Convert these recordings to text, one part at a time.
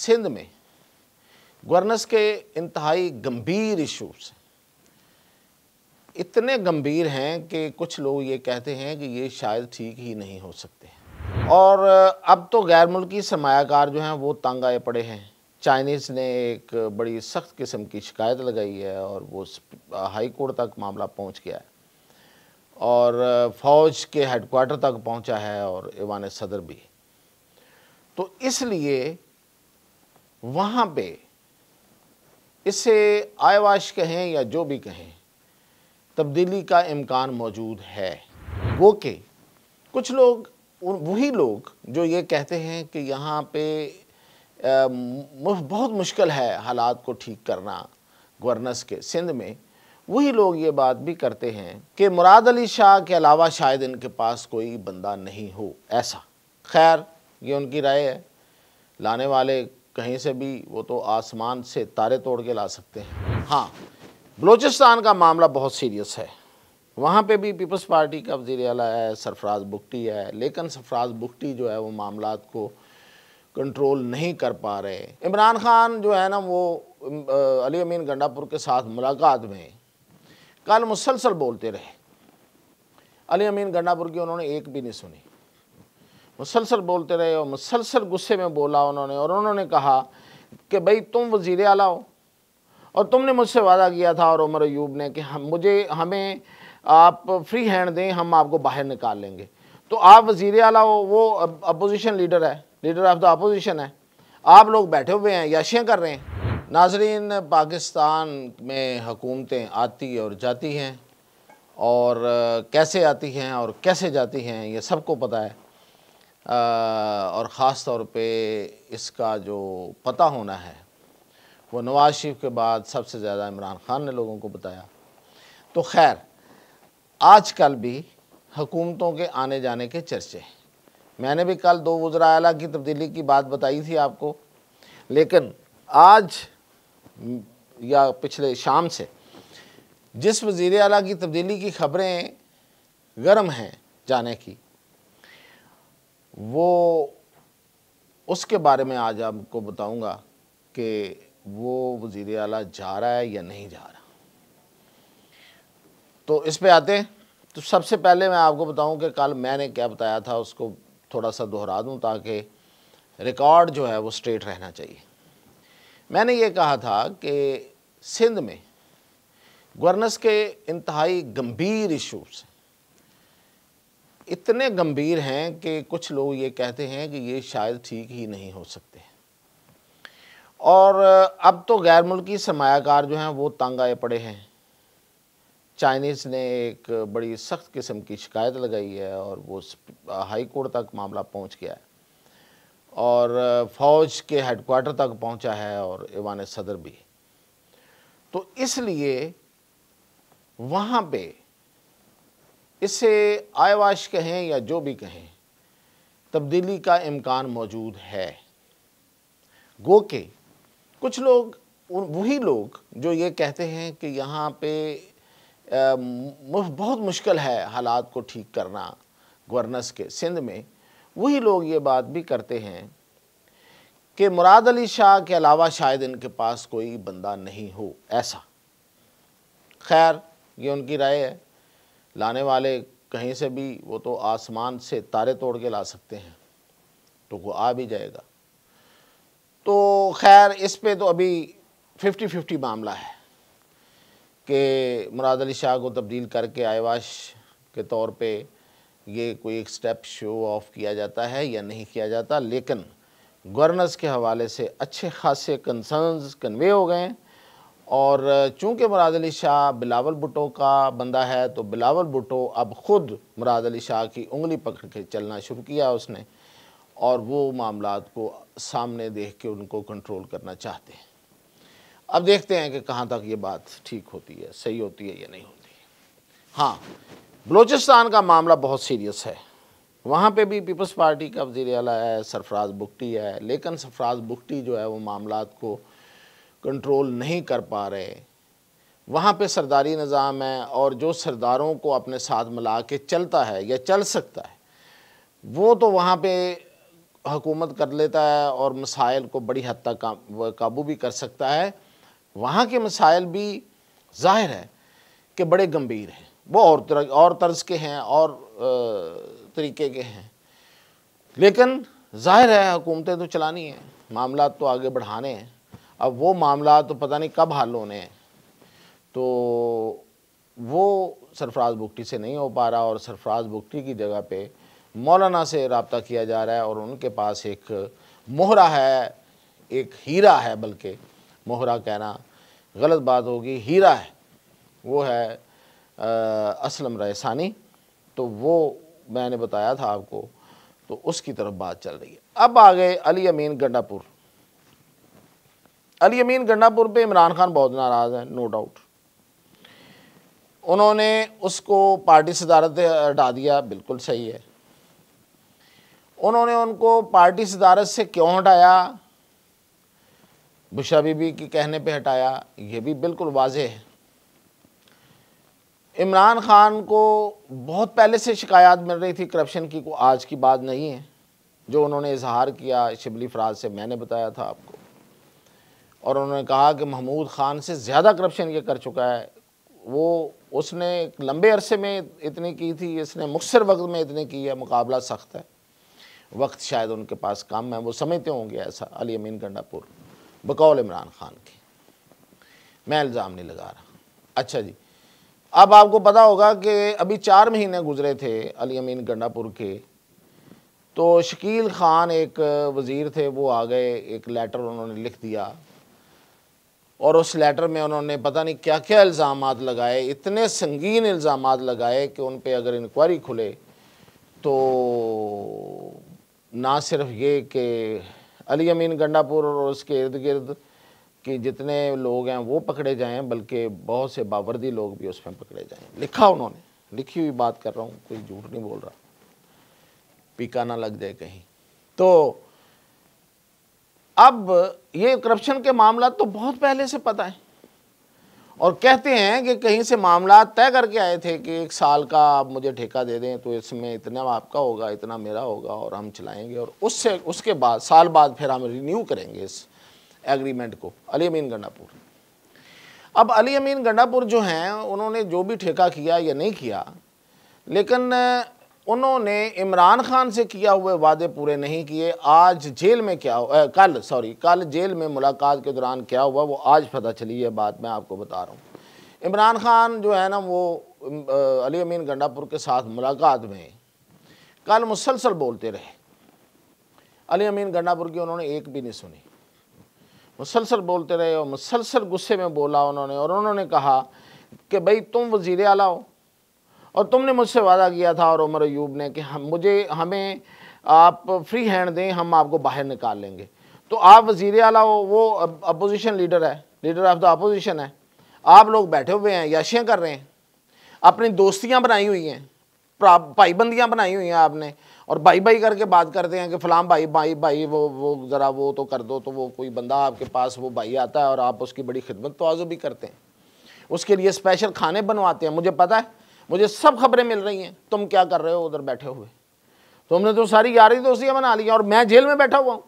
सिंध में गवर्नेंस के इंतहाई गंभीर इश्यूज इतने गंभीर हैं कि कुछ लोग ये कहते हैं कि ये शायद ठीक ही नहीं हो सकते। और अब तो गैर मुल्की सरमायाकार जो हैं वो तंग आए पड़े हैं। चाइनीज़ ने एक बड़ी सख्त किस्म की शिकायत लगाई है और वो हाई कोर्ट तक मामला पहुंच गया है और फ़ौज के हेडक्वार्टर तक पहुंचा है और ईवान सदर भी। तो इसलिए वहाँ पे इससे आयवाश कहें या जो भी कहें, तब्दीली का इम्कान मौजूद है। वो कि कुछ लोग, वही लोग जो ये कहते हैं कि यहाँ पे बहुत मुश्किल है हालात को ठीक करना गवर्नेंस के सिंध में, वही लोग ये बात भी करते हैं कि मुराद अली शाह के अलावा शायद इनके पास कोई बंदा नहीं हो ऐसा। खैर, ये उनकी राय है। लाने वाले कहीं से भी, वो तो आसमान से तारे तोड़ के ला सकते हैं। हाँ, बलूचिस्तान का मामला बहुत सीरियस है। वहाँ पे भी पीपल्स पार्टी का वज़ीर आला है, सरफराज बुगटी है, लेकिन सरफराज बुगटी जो है वो मामलात को कंट्रोल नहीं कर पा रहे। इमरान खान जो है ना, वो अली अमीन गंडापुर के साथ मुलाकात में कल मुसलसल बोलते रहे। अली अमीन गंडापुर की उन्होंने एक भी नहीं सुनी, मुसलसल बोलते रहे और मुसलसल गुस्से में बोला उन्होंने। और उन्होंने कहा कि भाई तुम वज़ीर आला हो और तुमने मुझसे वादा किया था और उमर अयूब ने कि हमें आप फ्री हैंड दें, हम आपको बाहर निकाल लेंगे। तो आप वज़ीर आला हो, वो अपोजिशन लीडर है, लीडर ऑफ द अपोजिशन है, आप लोग बैठे हुए हैं, याशियाँ कर रहे हैं। नाज़रीन, पाकिस्तान में हुकूमतें आती और जाती हैं और कैसे आती हैं और कैसे जाती हैं ये सबको पता है। और ख़ास तौर पे इसका जो पता होना है वो नवाज़ शरीफ के बाद सबसे ज़्यादा इमरान खान ने लोगों को बताया। तो खैर, आजकल भी हुकूमतों के आने जाने के चर्चे। मैंने भी कल 2 वज़रा आला की तब्दीली की बात बताई थी आपको, लेकिन आज या पिछले शाम से जिस वज़ीर आला की तब्दीली की खबरें गर्म हैं जाने की, वो उसके बारे में आज आपको बताऊंगा कि वो वज़ीर आला जा रहा है या नहीं जा रहा। तो इस पे आते हैं। तो सबसे पहले मैं आपको बताऊं कि कल मैंने क्या बताया था, उसको थोड़ा सा दोहरा दूं ताकि रिकॉर्ड जो है वो स्ट्रेट रहना चाहिए। मैंने ये कहा था कि सिंध में गवर्नेंस के इंतहाई गंभीर इश्यूज इतने गंभीर हैं कि कुछ लोग ये कहते हैं कि ये शायद ठीक ही नहीं हो सकते। और अब तो गैर मुल्की सरमायाकार जो हैं वो तंग आए पड़े हैं। चाइनीज़ ने एक बड़ी सख्त किस्म की शिकायत लगाई है और वो हाई कोर्ट तक मामला पहुंच गया है और फ़ौज के हेडक्वार्टर तक पहुंचा है और ईवान सदर भी। तो इसलिए वहाँ पे इससे आयवाश कहें या जो भी कहें, तब्दीली का इम्कान मौजूद है। गो कि कुछ लोग, वही लोग जो ये कहते हैं कि यहाँ पे बहुत मुश्किल है हालात को ठीक करना गवर्नेंस के सिंध में, वही लोग ये बात भी करते हैं कि मुराद अली शाह के अलावा शायद इनके पास कोई बंदा नहीं हो ऐसा। खैर, ये उनकी राय है। लाने वाले कहीं से भी, वो तो आसमान से तारे तोड़ के ला सकते हैं, तो वो आ भी जाएगा। तो खैर, इस पे तो अभी 50-50 मामला है कि मुराद अली शाह को तब्दील करके आयवाश के तौर पे ये कोई एक स्टेप शो ऑफ किया जाता है या नहीं किया जाता। लेकिन गवर्नेंस के हवाले से अच्छे खासे कंसर्न्स कन्वे हो गए हैं। और चूँकि मुराद अली शाह बिलावल भुट्टो का बंदा है, तो बिलावल भुट्टो अब ख़ुद मुराद अली शाह की उंगली पकड़ के चलना शुरू किया उसने, और वो मामलात को सामने देख के उनको कंट्रोल करना चाहते हैं। अब देखते हैं कि कहाँ तक ये बात ठीक होती है, सही होती है या नहीं होती है। हाँ, बलूचिस्तान का मामला बहुत सीरियस है। वहाँ पे भी पीपल्स पार्टी का वज़ीर आला है, सरफराज बुगटी है, लेकिन सरफराज बुगटी जो है वो मामलात को कंट्रोल नहीं कर पा रहे। वहाँ पे सरदारी निज़ाम है और जो सरदारों को अपने साथ मिला के चलता है या चल सकता है, वो तो वहाँ पे हुकूमत कर लेता है और मसाइल को बड़ी हद तक काबू भी कर सकता है, वहाँ के मसाइल भी ज़ाहिर है कि बड़े गंभीर हैं, वो और तर्ज के हैं और तरीके के हैं। लेकिन ज़ाहिर है हुकूमतें तो चलानी हैं, मामला तो आगे बढ़ाने हैं। अब वो मामला तो पता नहीं कब हल होने हैं, तो वो सरफराज बुगटी से नहीं हो पा रहा, और सरफराज बुगटी की जगह पे मौलाना से रब्ता किया जा रहा है, और उनके पास एक मोहरा है, एक हीरा है, बल्कि मोहरा कहना गलत बात होगी, हीरा है, वो है असलम रईसानी। तो वो मैंने बताया था आपको, तो उसकी तरफ बात चल रही है। अब आ गए अली अमीन गंडापुर। अली अमीन गंडापुर पे इमरान खान बहुत नाराज़ है, नो डाउट। उन्होंने उसको पार्टी सदारत से हटा दिया, बिल्कुल सही है। उन्होंने उनको पार्टी सदारत से क्यों हटाया, बुशरा बीबी के कहने पे हटाया, ये भी बिल्कुल वाज़ेह है। इमरान खान को बहुत पहले से शिकायत मिल रही थी करप्शन की, को आज की बात नहीं है। जो उन्होंने इजहार किया शिबली फराज से, मैंने बताया था आपको, और उन्होंने कहा कि महमूद खान से ज़्यादा करप्शन ये कर चुका है। वो उसने लंबे अरसे में इतनी की थी, इसने मुख्तर वक्त में इतनी की है। मुकाबला सख्त है, वक्त शायद उनके पास कम है, वो समझते होंगे ऐसा। अली अमीन गंडापुर बकौल इमरान खान के, मैं इल्ज़ाम नहीं लगा रहा। अच्छा जी, अब आपको पता होगा कि अभी 4 महीने गुजरे थे अली अमीन गंडापुर के, तो शकील ख़ान एक वज़ीर थे, वो आ गए, एक लेटर उन्होंने लिख दिया, और उस लेटर में उन्होंने पता नहीं क्या क्या इल्ज़ामात लगाए, इतने संगीन इल्ज़ामात लगाए कि उन पे अगर इंक्वायरी खुले तो ना सिर्फ ये कि अली अमीन गंडापुर और उसके इर्द गिर्द कि जितने लोग हैं वो पकड़े जाएं, बल्कि बहुत से बावर्दी लोग भी उसमें पकड़े जाएं। लिखा उन्होंने, लिखी हुई बात कर रहा हूँ, कोई झूठ नहीं बोल रहा, पीका ना लग जाए कहीं। तो अब ये करप्शन के मामला तो बहुत पहले से पता है, और कहते हैं कि कहीं से मामला तय करके आए थे कि 1 साल का आप मुझे ठेका दे दें, तो इसमें इतना आपका होगा, इतना मेरा होगा, और हम चलाएंगे, और उसके बाद साल बाद फिर हम रिन्यू करेंगे इस एग्रीमेंट को। अली अमीन गंडापुर, अब अली अमीन गंडापुर जो हैं, उन्होंने जो भी ठेका किया या नहीं किया, लेकिन उन्होंने इमरान खान से किया हुए वादे पूरे नहीं किए। आज जेल में क्या कल जेल में मुलाकात के दौरान क्या हुआ वो आज पता चली है बात, मैं आपको बता रहा हूँ। इमरान खान जो है ना, वो अली अमीन गंडापुर के साथ मुलाकात में कल मुसलसल बोलते रहे। अली अमीन गंडापुर की उन्होंने एक भी नहीं सुनी, मुसलसल बोलते रहे, और मुसलसल गुस्से में बोला उन्होंने, और उन्होंने कहा कि भाई तुम वज़ीर आला हो, और तुमने मुझसे वादा किया था और उमर अयूब ने कि हमें आप फ्री हैंड दें, हम आपको बाहर निकाल लेंगे। तो आप वज़ीर आला हो, वो अपोजिशन लीडर है, लीडर ऑफ द अपोजिशन है, आप लोग बैठे हुए हैं, याशियाँ कर रहे हैं, अपनी दोस्तियाँ बनाई हुई हैं, भाईबंदियाँ बनाई हुई हैं आपने, और भाई भाई करके बात करते हैं कि फ़लाँ भाई वो ज़रा वो तो कर दो, तो वो कोई बंदा आपके पास वो भाई आता है और आप उसकी बड़ी खिदमत तवाज़ो भी करते हैं, उसके लिए स्पेशल खाने बनवाते हैं। मुझे पता है, मुझे सब खबरें मिल रही हैं, तुम क्या कर रहे हो उधर बैठे हुए, तुमने तो सारी यारी दोस्तियाँ बना ली, और मैं जेल में बैठा हुआ हूँ,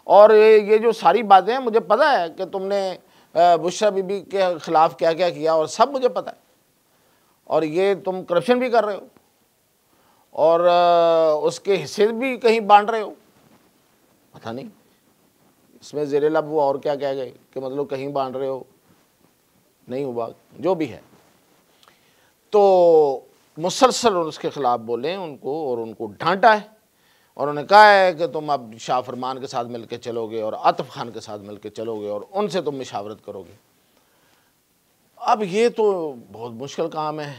और ये जो सारी बातें हैं मुझे पता है कि तुमने बुशरा बीबी के ख़िलाफ़ क्या क्या किया, और सब मुझे पता है, और ये तुम करप्शन भी कर रहे हो, और उसके हिस्से भी कहीं बांट रहे हो, पता नहीं इसमें ज़ेरे लब वो और क्या कह गए कि मतलब कहीं बांट रहे हो, नहीं हुआ, जो भी है। तो मुसलसल उसके ख़िलाफ़ बोले उनको, और उनको डांटा है, और उन्होंने कहा है कि तुम अब शाह फरमान के साथ मिलकर चलोगे और आतिफ खान के साथ मिलकर चलोगे, और उनसे तुम मशावरत करोगे। अब ये तो बहुत मुश्किल काम है।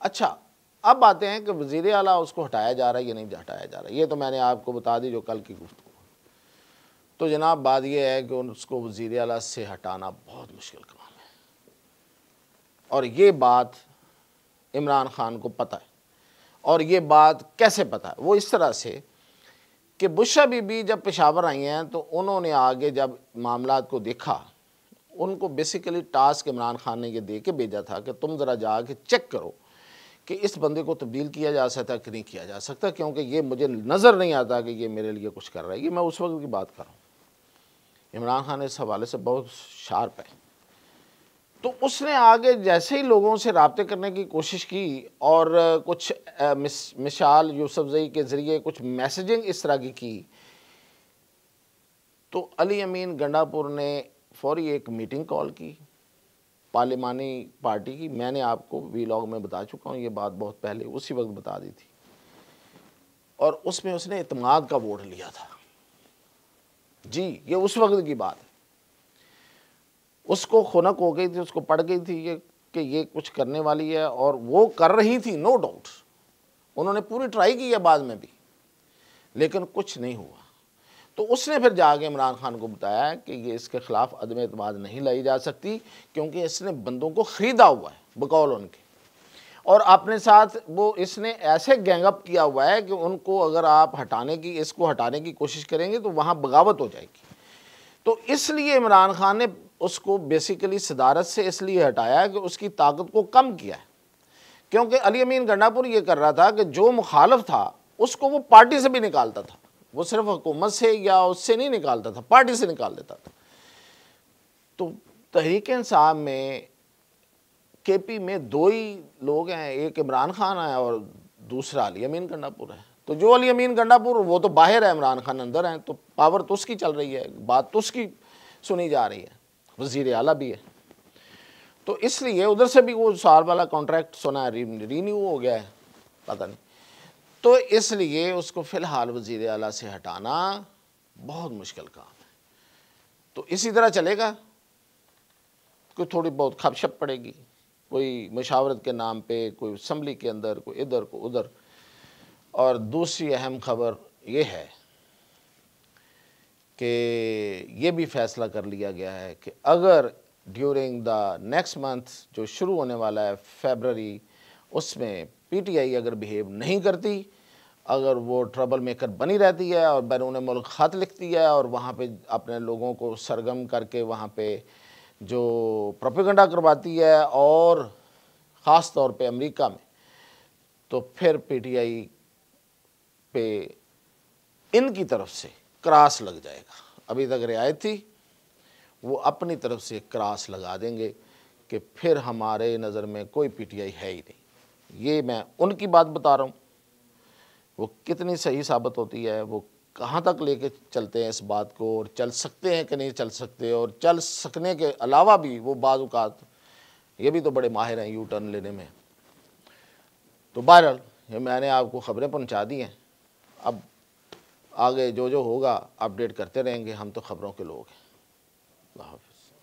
अच्छा, अब बातें हैं कि वज़ीर आला उसको हटाया जा रहा है या नहीं हटाया जा रहा है, ये तो मैंने आपको बता दी जो कल की गुफ्तगू। तो जनाब बात ये है कि उसको वज़ीर आला से हटाना बहुत मुश्किल काम है, और ये बात इमरान खान को पता है। और ये बात कैसे पता है? वो इस तरह से कि बुशरा बीबी जब पेशावर आई हैं तो उन्होंने आगे जब मामलात को देखा, उनको बेसिकली टास्क इमरान खान ने ये दे के भेजा था कि तुम ज़रा जाके चेक करो कि इस बंदे को तब्दील किया जा सकता कि नहीं किया जा सकता, क्योंकि ये मुझे नज़र नहीं आता कि ये मेरे लिए कुछ कर रहा है। ये मैं उस वक्त की बात कर रहा हूँ। इमरान खान इस हवाले से बहुत शार्प है। तो उसने आगे जैसे ही लोगों से राब्ते करने की कोशिश की और कुछ मिसाल यूसुफजई के ज़रिए कुछ मैसेजिंग इस तरह की तो अली अमीन गंडापुर ने फौरी एक मीटिंग कॉल की पार्लिमानी पार्टी की। मैंने आपको वीलॉग में बता चुका हूँ ये बात, बहुत पहले उसी वक्त बता दी थी। और उसमें उसने इत्मीनाद का वोट लिया था। जी, ये उस वक्त की बात है। उसको खुनक हो गई थी, उसको पड़ गई थी ये कि ये कुछ करने वाली है, और वो कर रही थी, नो डाउट। उन्होंने पूरी ट्राई की है बाद में भी, लेकिन कुछ नहीं हुआ। तो उसने फिर जाके इमरान खान को बताया कि ये इसके ख़िलाफ़ अदम एतमाद नहीं लाई जा सकती, क्योंकि इसने बंदों को ख़रीदा हुआ है बकौल उनके, और अपने साथ वो इसने ऐसे गैंगअप किया हुआ है कि उनको अगर आप इसको हटाने की कोशिश करेंगे तो वहाँ बगावत हो जाएगी। तो इसलिए इमरान खान ने उसको बेसिकली सदारत से इसलिए हटाया कि उसकी ताकत को कम किया है, क्योंकि अली अमीन गंडापुर ये कर रहा था कि जो मुखालफ था उसको वो पार्टी से भी निकालता था। वो सिर्फ हुकूमत से या उससे नहीं निकालता था, पार्टी से निकाल देता था। तो तहरीक इंसाफ में केपी में दो ही लोग हैं, एक इमरान खान है और दूसरा अली अमीन गंडापुर है। तो जो अली अमीन गंडापुर वो तो बाहर है, इमरान खान अंदर है, तो पावर तो उसकी चल रही है, बात तो उसकी सुनी जा रही है, वज़ीर आला भी है। तो इसलिए उधर से भी वो साल वाला कॉन्ट्रैक्ट सुना रीन्यू हो गया है, पता नहीं। तो इसलिए उसको फ़िलहाल वज़ीर आला से हटाना बहुत मुश्किल काम है। तो इसी तरह चलेगा, कोई थोड़ी बहुत खपशप पड़ेगी, कोई मशावरत के नाम पे, कोई असम्बली के अंदर, कोई इधर को उधर। और दूसरी अहम खबर ये है कि ये भी फ़ैसला कर लिया गया है कि अगर ड्यूरिंग द नेक्स्ट मंथ जो शुरू होने वाला है फरवरी, उसमें पीटीआई अगर बिहेव नहीं करती, अगर वो ट्रबल मेकर बनी रहती है और बैरून मुल्क ख़त लिखती है और वहाँ पे अपने लोगों को सरगर्म करके वहाँ पे जो प्रोपेगेंडा करवाती है, और ख़ास तौर पे अमेरिका में, तो फिर पीटीआई पे इनकी तरफ से क्रॉस लग जाएगा। अभी तक रियायत थी, वो अपनी तरफ से क्रॉस लगा देंगे कि फिर हमारे नज़र में कोई पीटीआई है ही नहीं। ये मैं उनकी बात बता रहा हूँ, वो कितनी सही साबित होती है, वो कहाँ तक लेके चलते हैं इस बात को, और चल सकते हैं कि नहीं चल सकते, और चल सकने के अलावा भी वो बाज़ औक़ात ये भी तो बड़े माहिर हैं यू टर्न लेने में। तो बहरहाल ये मैंने आपको ख़बरें पहुँचा दी हैं, अब आगे जो जो होगा अपडेट करते रहेंगे, हम तो ख़बरों के लोग हैं। अल्लाह हाफ़िज़।